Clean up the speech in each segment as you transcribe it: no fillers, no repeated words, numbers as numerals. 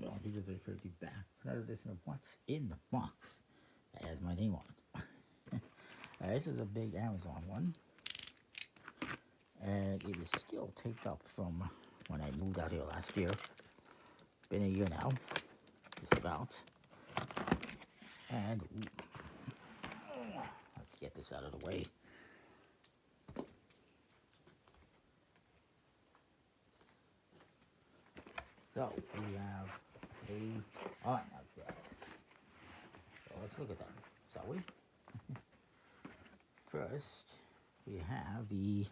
Well, because I referred to back. Another edition of What's in the Box. That has my name on it. This is a big Amazon one. And it is still taped up from when I moved out here last year. Been a year now, just about. And let's get this out of the way. So we have a now yes. So let's look at them, shall we? First, we have the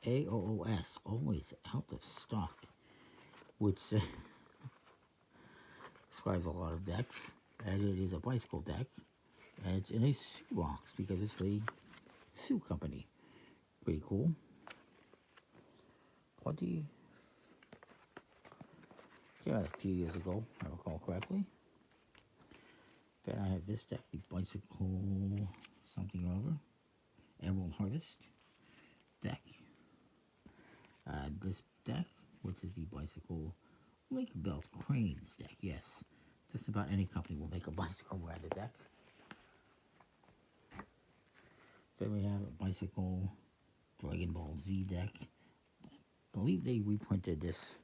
AOOS, always out of stock, which describes a lot of decks, and it is a bicycle deck, and it's in a Sue box because it's a Sue company. Pretty cool. 20 came out a few years ago, if I recall correctly. Then I have this deck, the bicycle something or other, Emerald Harvest deck. This deck, which is the bicycle Link Belt Cranes deck. Yes, just about any company will make a bicycle branded deck. Then we have a bicycle Dragon Ball Z deck. I believe they reprinted this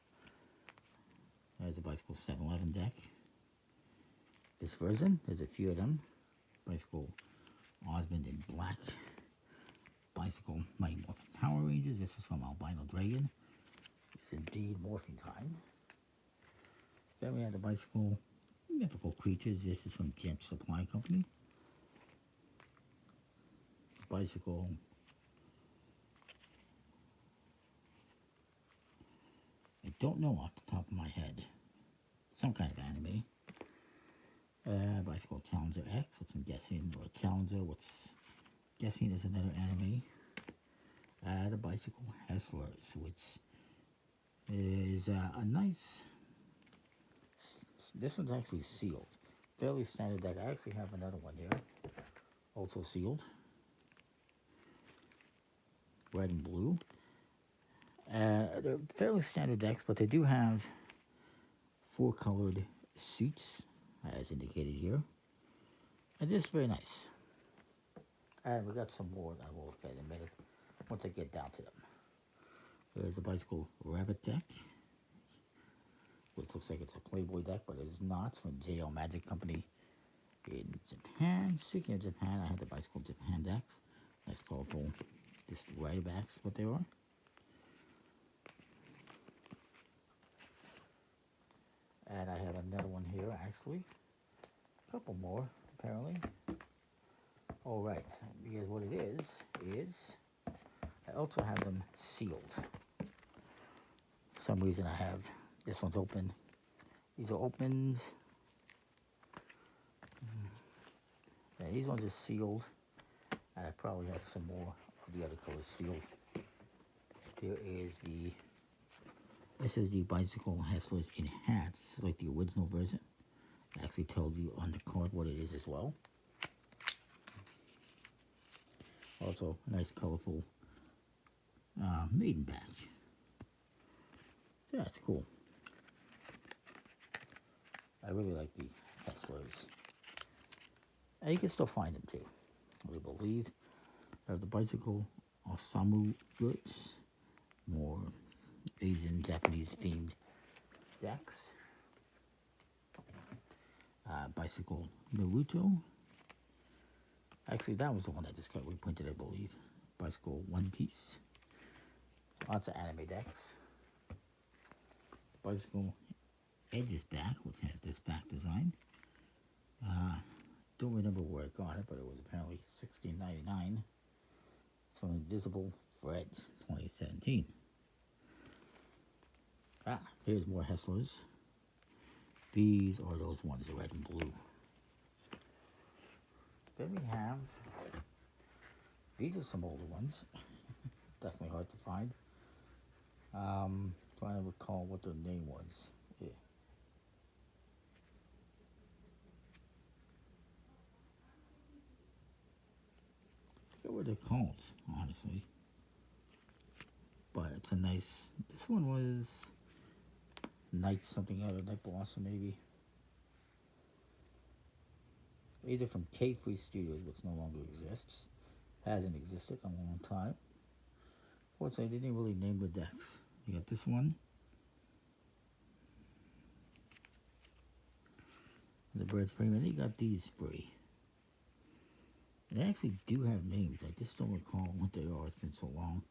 as a bicycle 7-Eleven deck. This version, there's a few of them. Bicycle Osmond in black. Bicycle Mighty Morphin Power Rangers. This is from Albino Dragon. It's indeed morphing time. Then we have the bicycle Mythical Creatures. This is from Gent Supply Company. Bicycle I don't know off the top of my head. Some kind of anime. Bicycle Challenger X, which I'm guessing, or Challenger, which guessing is another anime. The Bicycle Hustlers, which is a nice. This one's actually sealed. Fairly standard deck. I actually have another one here, also sealed. Red and blue. They're fairly standard decks, but they do have 4 colored suits, as indicated here. And this is very nice. And we got some more that I will look at in a minute once I get down to them. There's a bicycle rabbit deck, which looks like it's a Playboy deck, but it is not. It's from JL Magic Company in Japan. Speaking of Japan, I had the bicycle Japan decks. Nice colorful, just rider backs, what they are. And I have another one here, actually. A couple more, apparently. All right, because what it is I also have them sealed. For some reason I have, this one's open. These are opened. Yeah, these ones are sealed. And I probably have some more of the other colors sealed. This is the Bicycle Hustlers in hats. This is like the original version. It actually tells you on the card what it is as well. Also, a nice colorful maiden back. Yeah, it's cool. I really like the Hustlers. And you can still find them too, I believe. I have the Bicycle Osamu goods. More Asian, Japanese themed decks. Bicycle Naruto. Actually, that was the one that just got reprinted, I believe. Bicycle One Piece. Lots of anime decks. Bicycle Edge's back, which has this back design. Don't remember where I got it, but it was apparently $16.99 from Invisible Threads 2017. Here's more Hustlers. These are those ones, red and blue. Then we have, these are some older ones. Definitely hard to find. Trying to recall what their name was. Yeah. I forget what they're called, honestly. But it's a nice, this one was Night something out of Night Blossom maybe. Either from K-Free Studios, which no longer exists. Hasn't existed in a long time. Fortunately, they didn't really name the decks. You got this one. The Bird Freeman. You got these three. They actually do have names. I just don't recall what they are. It's been so long.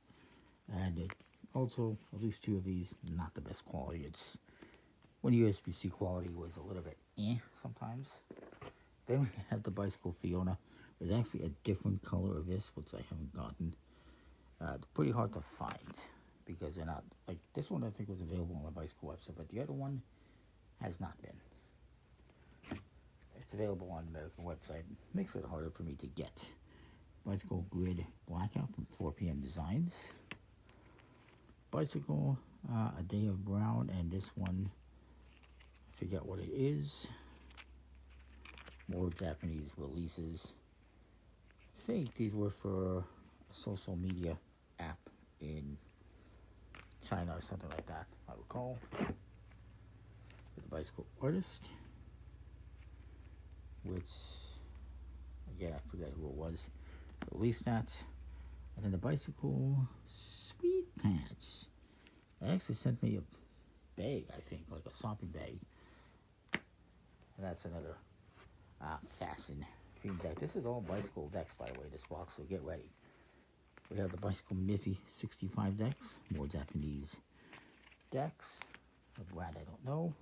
And also, at least two of these, not the best quality. It's when USPCC quality was a little bit sometimes. Then we have the Bicycle Fiona. There's actually a different color of this, which I haven't gotten. Pretty hard to find because they're not, like this one I think was available on the Bicycle website, but the other one has not been. It's available on the American website. Makes it harder for me to get. Bicycle Grid Blackout from 4 PM Designs. Bicycle A Day of Brown, and this one, I forget what it is. More Japanese releases. I think these were for a social media app in China or something like that, I recall. The Bicycle Artist, which, again, I forget who it was. Released that. And then the Bicycle Sweet Pants. They actually sent me a bag, I think, like a shopping bag. And that's another Fasten theme deck. This is all Bicycle decks, by the way, this box, so get ready. We have the Bicycle Miffy 65 decks, more Japanese decks. A brand I don't know.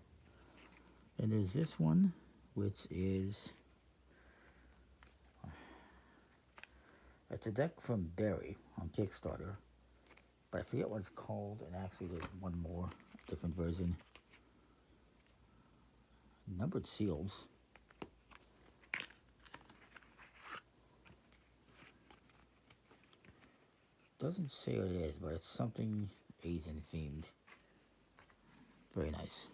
And there's this one, which is, it's a deck from Barry on Kickstarter, but I forget what it's called, and actually there's one more, different version. Numbered seals. Doesn't say what it is, but it's something Asian themed. Very nice.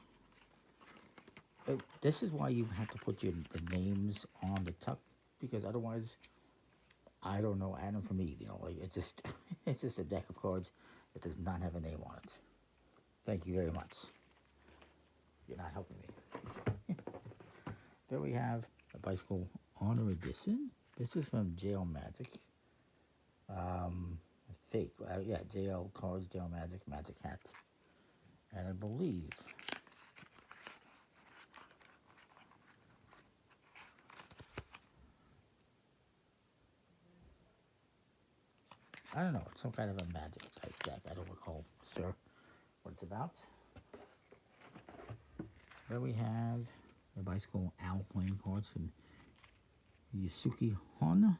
This is why you have to put the names on the tuck, because otherwise, I don't know, Adam for me, you know, like it's just it's just a deck of cards that does not have a name on it. Thank you very much. You're not helping me. There we have a Bicycle Honor Edition. This is from JL Magic. Fake, yeah, JL cards, JL Magic, Magic Hat, and I believe I don't know, it's some kind of a Magic type deck. I don't recall, sir, what it's about. There we have the Bicycle Owl playing cards from Yasuki Hon.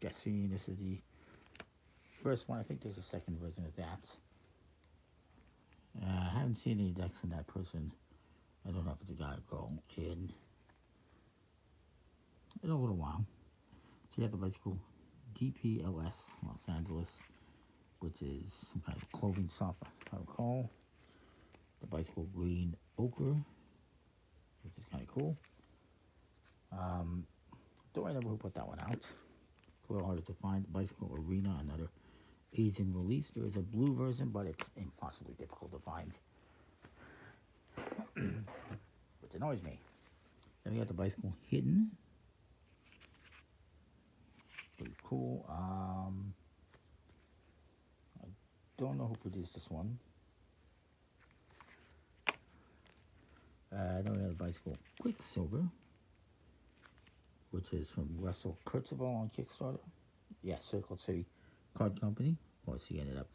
Guessing this is the first one. I think there's a second version of that. I haven't seen any decks from that person. I don't know if it's a guy or girl in a little while. So you have the Bicycle DPLS Los Angeles, which is some kind of clothing shop, I recall. The Bicycle Green Ochre, which is kind of cool. Don't remember who put that one out. It's a little harder to find. Bicycle Arena, another Asian release. There is a blue version, but it's impossibly difficult to find, which annoys me. Then we got the Bicycle Hidden. Pretty cool. I don't know who produced this one. Then we have the Bicycle Quicksilver, which is from Russell Kurtzeval on Kickstarter. Yeah, Circle City Card Company. Of course, he ended up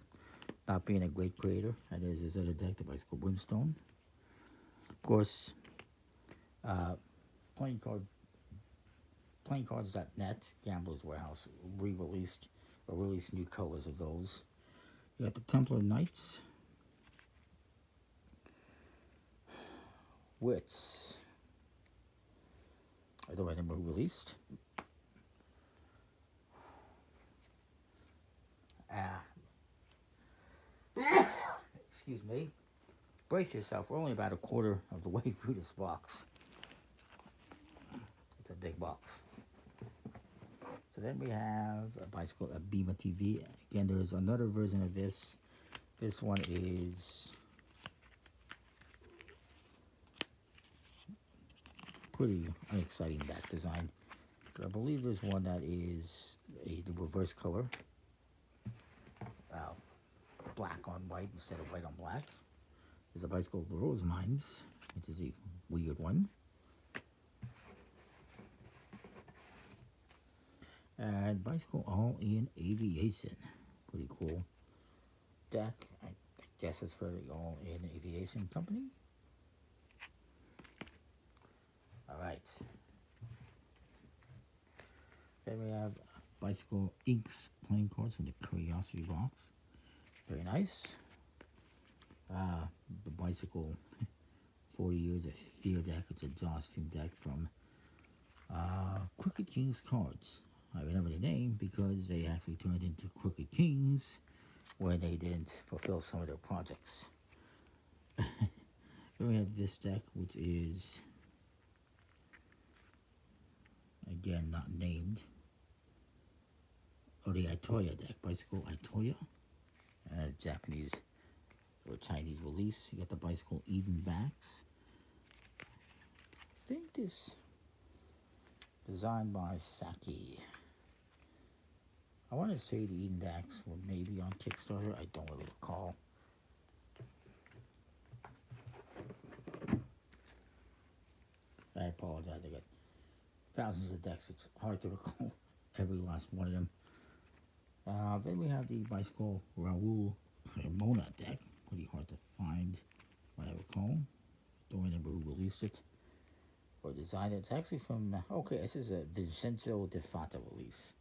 not being a great creator. And there's his other deck, the Bicycle Brimstone. Of course, PlayingCards.net, Gambler's Warehouse, re-released or released new colors of those. You got the Templar Knights, which I don't remember who released. Excuse me. Brace yourself. We're only about a quarter of the way through this box. It's a big box. So then we have a Bicycle, a Bima TV. Again, there's another version of this This one is pretty unexciting back design. I believe there's one that is the reverse color. Black on white instead of white on black. There's a bicycle Rose Mines, which is a weird one. And bicycle all in aviation. Pretty cool deck. I guess it's for the all in aviation company. Alright. Then we have Bicycle Inks playing cards from the Curiosity box. Very nice. The Bicycle 40 Years of Fear deck. It's a Jaws theme deck from Crooked Kings cards. I remember the name because they actually turned into Crooked Kings when they didn't fulfill some of their projects. Then we have this deck, which is, again, not named. Oh, the Itoya deck, Bicycle Itoya. And a Japanese or Chinese release. You got the Bicycle Eden backs. I think this designed by Saki. I want to say the Eden backs were maybe on Kickstarter. I don't really recall. I apologize. I got thousands of decks. It's hard to recall every last one of them. Then we have the Bicycle Raoul Cremona deck. Pretty hard to find, what I recall. Don't remember who released it or designed it. It's actually from, okay, this is a Vincenzo De Fata release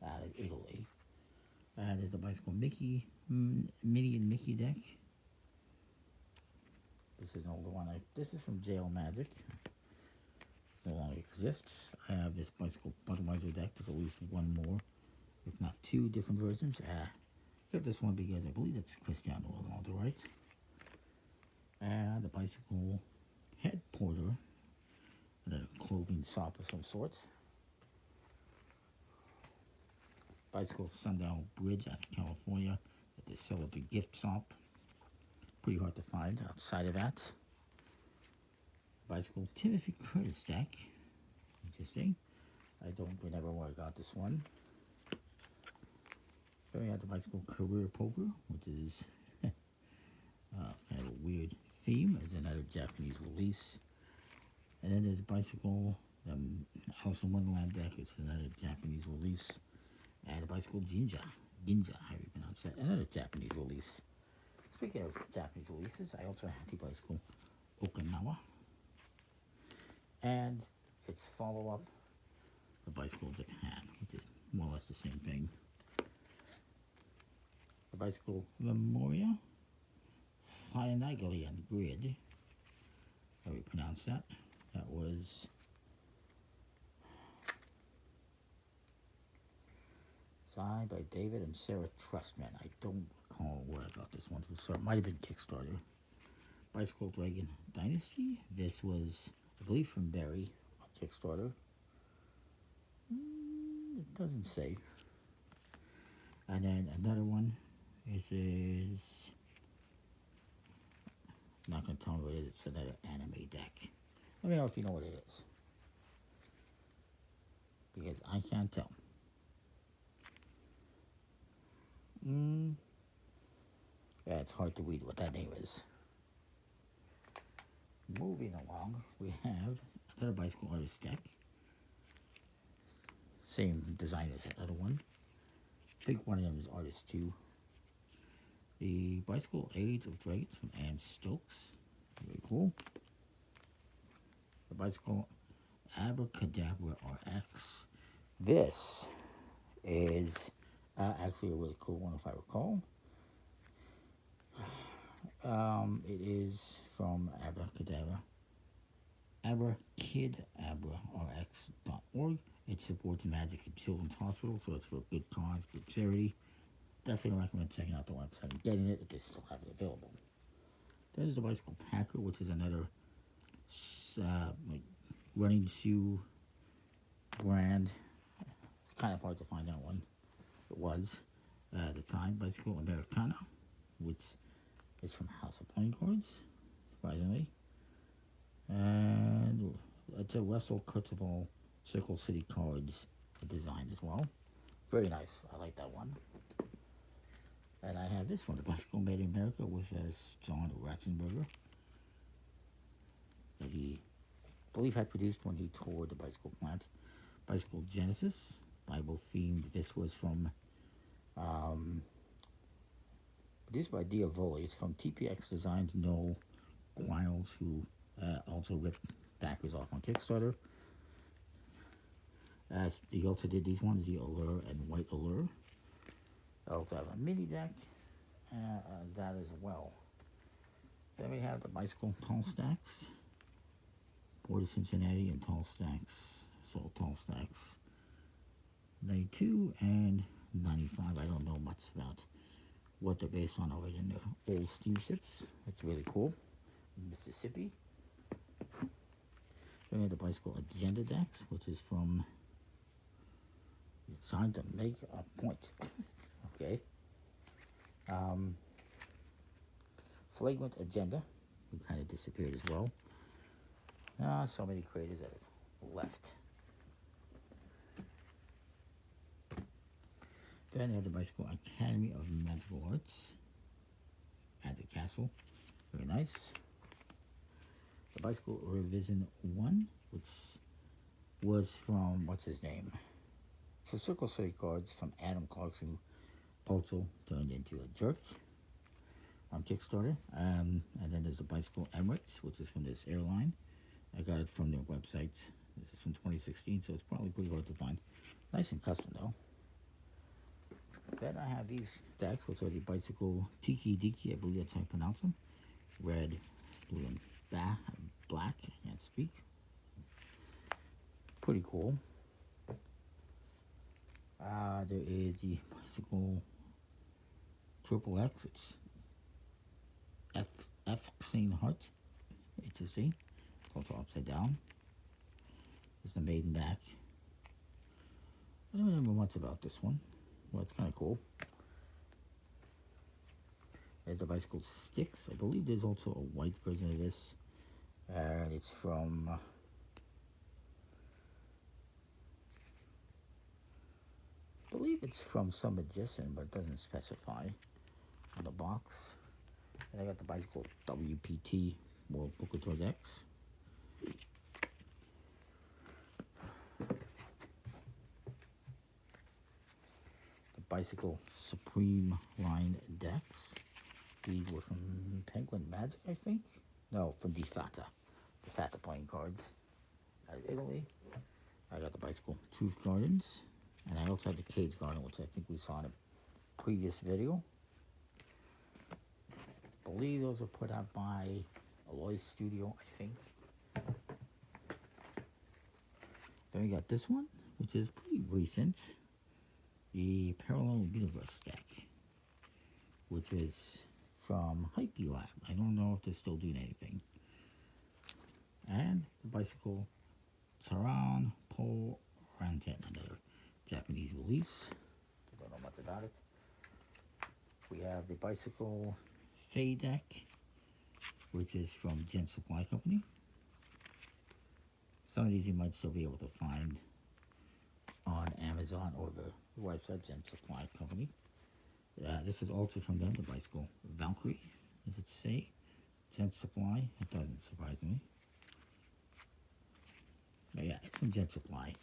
out of Italy. There's a Bicycle Mickey, Minnie and Mickey deck. This is an older one. This is from Jail Magic. No longer exists. I have this Bicycle Budweiser deck. There's at least one more, if not two different versions. I got this one because I believe it's Cristiano Ronaldo, right? And the Bicycle Head Porter, and a clothing shop of some sort. Bicycle Sundown Bridge out of California that they sell at the gift shop. Pretty hard to find outside of that. Bicycle Timothy Curtis deck. Interesting. I don't remember where I got this one. Then we have the Bicycle Career Poker, which is kind of a weird theme. It's another Japanese release. And then there's Bicycle House of Wonderland deck. It's another Japanese release. And the Bicycle Ginja, how do you pronounce that? Another Japanese release. Speaking of Japanese releases, I also have the Bicycle Okinawa. And its follow-up, the Bicycle Japan, which is more or less the same thing. The Bicycle Lemuria, Finagly and Grid. How do you pronounce that? That was signed by David and Sarah Trustman. I don't recall where I got this one from, so it might have been Kickstarter. Bicycle Dragon Dynasty. This was, I believe, from Barry on Kickstarter. It doesn't say. And then another one. This is, I'm not going to tell me what it is. It's another anime deck. Let me know if you know what it is, because I can't tell. Yeah, it's hard to read what that name is. Moving along, we have another Bicycle Artist deck. Same design as the other one. I think one of them is Artist 2. The Bicycle Age of Dragons from Ann Stokes. Very cool. The Bicycle Abracadabra RX. This is actually a really cool one, if I recall. It is from abracadabrarx.org. It supports Magic and Children's Hospital, so it's for a good cause, good charity. Definitely recommend checking out the website and getting it if they still have it available. There's the Bicycle Packer, which is another like running shoe brand. It's kind of hard to find that one. It was. The time bicycle Americana, which is from House of Playing Cards, surprisingly. And it's a Russell Kurtzball Circle City Cards design as well. Very nice. I like that one. And I have this one, the bicycle made in America, which has John Ravensburger, that he, I believe, had produced when he toured the bicycle plant. Bicycle Genesis, Bible themed. This was from produced by Diavoli. It's from TPX Designs, Noel Quiles, who also ripped backers off on Kickstarter. He also did these ones, the Allure and White Allure. I also have a mini deck, that as well. Then we have the bicycle Tall Stacks, Port of Cincinnati and Tall Stacks. So Tall Stacks 92 and 95. I don't know much about what they're based on other than the old steamships. It's really cool. Mississippi. Then we have the bicycle Agenda decks, which is from It's Time to Make a Point. Okay. Flagrant Agenda, who kind of disappeared as well. So many creators that have left. Then I have the bicycle Academy of Magical Arts. Magic Castle. Very nice. The bicycle Revision 1, which was from, what's his name? For Circle City Cards from Adam Clarkson, Polzel turned into a jerk on Kickstarter. And then there's the bicycle Emirates, which is from this airline. I got it from their website. This is from 2016, so it's probably pretty hard to find. Nice and custom though. Then I have these decks, which are the bicycle Tiki Diki, I believe that's how you pronounce them. Red, blue, and black. I can't speak. Pretty cool. There is the bicycle Triple X. It's F Xing Heart. Interesting. It's also upside down. There's the maiden back. I don't remember much about this one. Well, it's kind of cool. There's the bicycle Sticks. I believe there's also a white version of this. And it's from... I believe it's from some magician, but it doesn't specify on the box. And I got the bicycle WPT World Poker Tour decks. Bicycle Supreme line decks. These were from Penguin Magic, I think. No, from Defata. Defata playing cards out of Italy. I got the bicycle Truth Gardens, and I also had the Cage Garden, which I think we saw in a previous video. I believe those were put out by Aloy's Studio, I think. Then we got this one, which is pretty recent. The Parallel Universe deck, which is from Hype Lab. I don't know if they're still doing anything. And the bicycle Taran Po Ranten, another Japanese release. Don't know much about it. We have the bicycle Fay deck, which is from Gen Supply Company. Some of these you might still be able to find on Amazon or the website Gen Supply Company. This is also from them, the bicycle Valkyrie. Does it say Gen Supply? It doesn't, surprisingly. But yeah, it's from Gen Supply.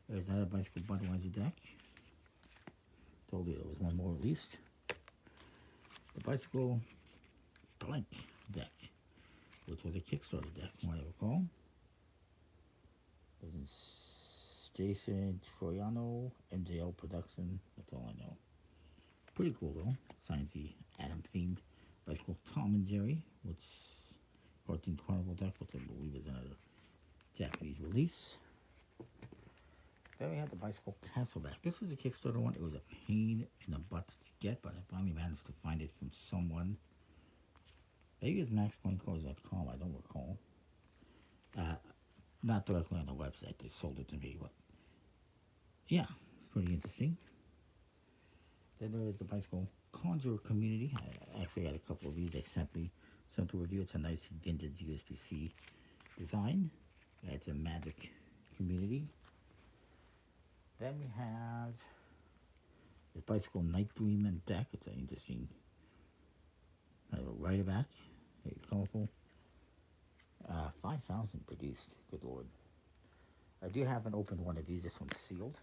There's another bicycle Budweiser deck. Told you there was one more released. The bicycle Blank deck, which was a Kickstarter deck, from what I recall. There's Jason Troiano, MJL Production. That's all I know. Pretty cool though. Sciencey Adam themed bicycle Tom and Jerry, which Cartoon Carnival deck, which I believe is another Japanese release. Then we had the bicycle Castleback. This was a Kickstarter one. It was a pain in the butt to get, but I finally managed to find it from someone. Maybe it's maxpointcards.com, I don't recall. Not directly on the website, they sold it to me, but yeah, pretty interesting. Then there is the bicycle conjure community. I actually got a couple of these they sent me. Sent to review. It's a nice vintage USPCC design. It's a magic community. Then we have this bicycle night dream deck. It's an interesting rider back. Very colorful. 5,000 produced. Good lord. I do have an open one of these. This one's sealed.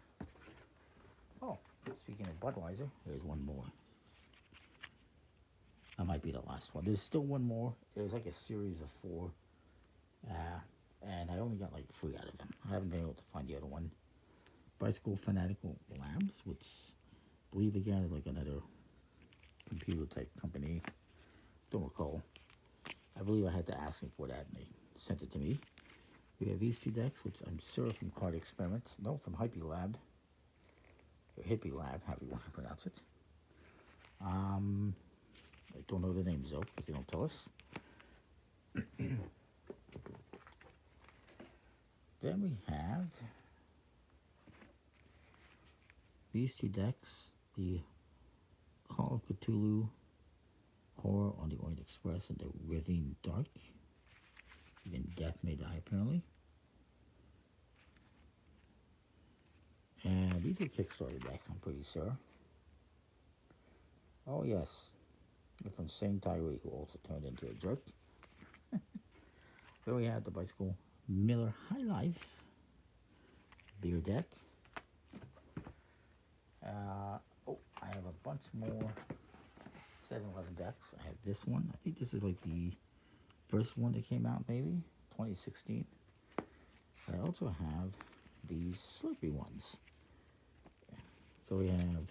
Oh, speaking of Budweiser, there's one more. That might be the last one. There's still one more. There's like a series of 4. And I only got like 3 out of them. I haven't been able to find the other one. Bicycle Fanatical Labs, which I believe again is like another computer type company. Don't recall. I believe I had to ask them for that and they sent it to me. We have these 2 decks, which I'm sure from Card Experiments. No, from Hippie Lab. Or Hippie Lab, however you want to pronounce it. I don't know the names though, because they don't tell us. Then we have these 2 decks, the Call of Cthulhu Horror on the Orient Express and the Ravine Dark. Even Death May Die apparently. And these are Kickstarter decks, I'm pretty sure. Oh yes, they're from Same Tyree, who also turned into a jerk. Then we have the bicycle Miller High Life beer deck. Oh, I have a bunch more 7-Eleven decks. I have this one. I think this is like the first one that came out, maybe 2016. I also have these Slurpee ones. So we have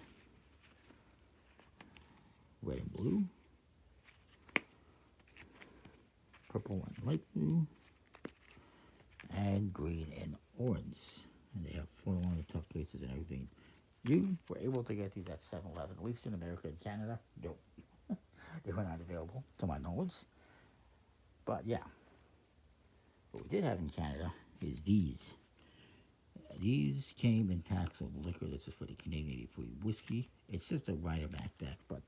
red and blue, purple and light blue, and green and orange. And they have 4 longer tough cases and everything. You were able to get these at 7-Eleven, at least in America and Canada. No, they were not available, to my knowledge. But yeah, what we did have in Canada is these. These came in packs of liquor. This is for the Canadian 83 whiskey. It's just a rider back deck, but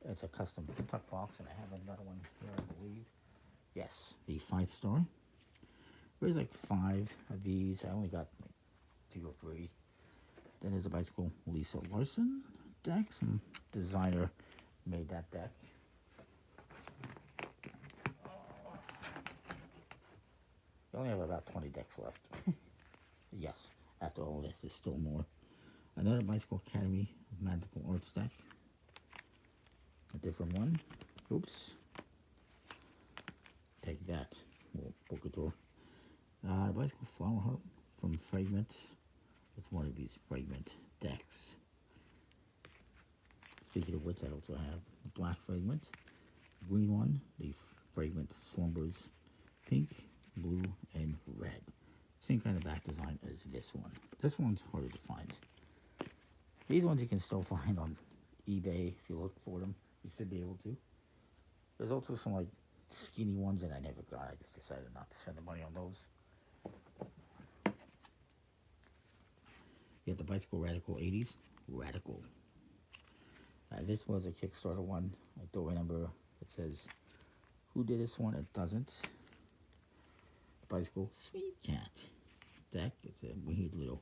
it's a custom tuck box, and I have another one here, I believe. Yes, the 5-star. There's like 5 of these. I only got like 2 or 3. Then there's a bicycle Lisa Larson deck. Some designer made that deck. We only have about 20 decks left. Yes, after all this, there's still more. Another Bicycle Academy Magical Arts deck. A different one. Oops. Take that. Bookatour. Bicycle Flower Heart from Fragments. It's one of these fragment decks. Speaking of which, I also have the black fragment, green one, the fragment Slumbers, pink, blue, and red. Same kind of back design as this one. But this one's harder to find. These ones you can still find on eBay if you look for them. You should be able to. There's also some like skinny ones that I never got. I just decided not to spend the money on those. You have the Bicycle Radical 80s. Radical. This was a Kickstarter one. I don't remember. It says who did this one. It doesn't. Bicycle Sweet Cat deck. It's a weird little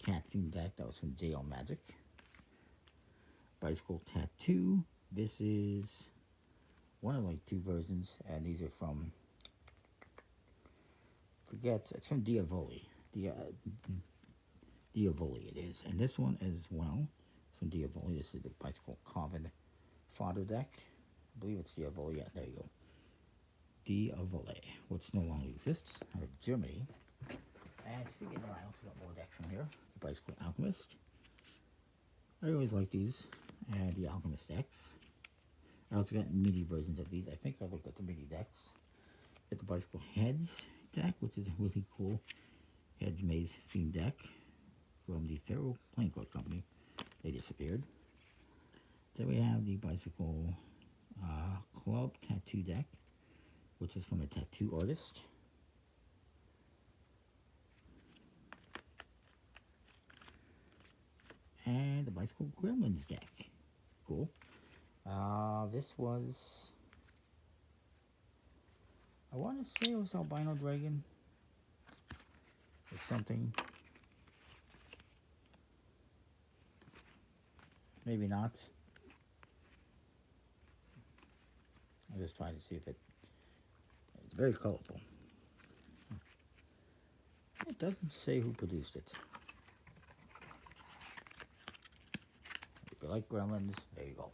cat themed deck that was from JL Magic. Bicycle Tattoo. This is one of like 2 versions, and these are from, it's from Diavoli. Diavoli it is. And this one as well from Diavoli. This is the Bicycle Coven Fodder deck. I believe it's Diavoli. Yeah, there you go. Diavoli, which no longer exists, out of Germany. And speaking of, I also got more decks from here. The Bicycle Alchemist. I always like these. And the Alchemist decks. I also got mini versions of these. I think I looked at the mini decks. Get the Bicycle Heads deck, which is a really cool Heads Maze theme deck from the Faro Playing Card Company. They disappeared. Then we have the Bicycle Club Tattoo deck, which is from a tattoo artist. And the Bicycle Gremlins deck. cool. This was, I want to say it was Albino Dragon or something. Maybe not. I'm just trying to see if it's very colorful. It doesn't say who produced it. If you like Gremlins, there you go.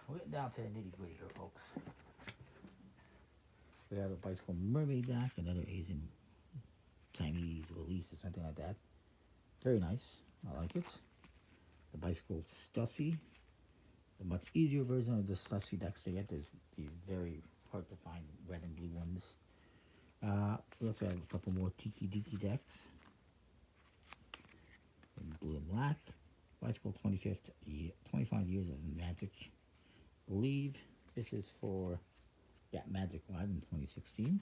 We're getting down to the nitty gritty here, folks. We have a bicycle Mermaid back, another Asian Chinese release or something like that. Very nice. I like it. The bicycle Stussy. A much easier version of the Stussy decks to get. There's these very hard to find red and blue ones. We also have a couple more Tiki Diki decks in blue and black. Bicycle 25 years of Magic. I believe this is for, yeah, Magic Live in 2016.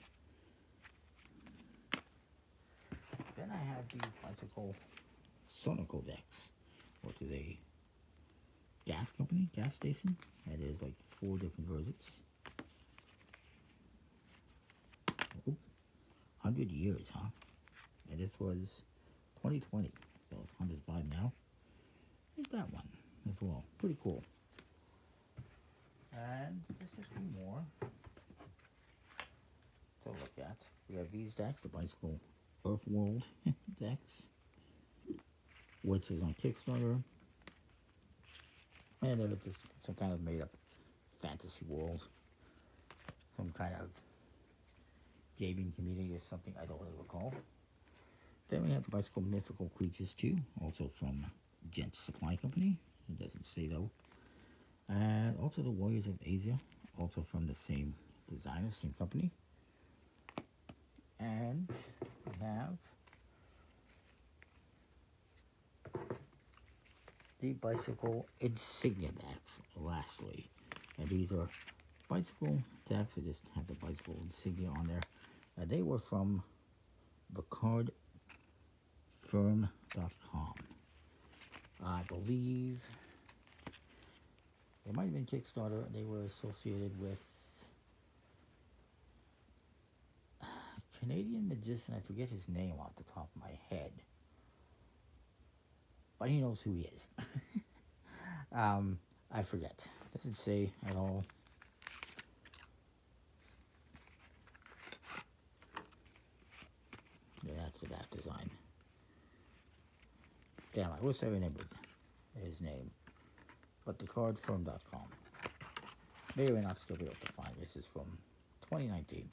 Then I have the Bicycle Sonico decks, which is a gas company, gas station. And there's like 4 different versions. 100 years, huh? And this was 2020, so it's 105 now. There's that one as well. Pretty cool. And there's a few more to look at. We have these decks, the Bicycle Earthworld decks, which is on Kickstarter. And they're just some kind of made up fantasy world. Some kind of gaming community or something, I don't really recall. Then we have the Bicycle Mythical Creatures too, also from Gent Supply Company. It doesn't say though. And also the Warriors of Asia, also from the same designer, same company. And we have the Bicycle Insignia decks, lastly. And these are bicycle decks that just have the Bicycle Insignia on there. They were from thecardfirm.com. I believe it might have been Kickstarter. They were associated with a Canadian magician. I forget his name off the top of my head, but he knows who he is. I forget. Doesn't say at all. Yeah, that's the back design. Damn, I wish I remembered his name. But thecardfirm.com. May or may not still be able to find. This is from 2019.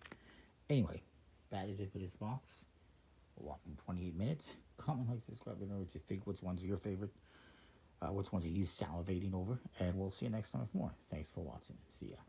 Anyway, that is it for this box. 28 minutes. Comment, like, subscribe, and know what you think. Which one's your favorite? Which ones are you salivating over? And we'll see you next time with more. Thanks for watching. See ya.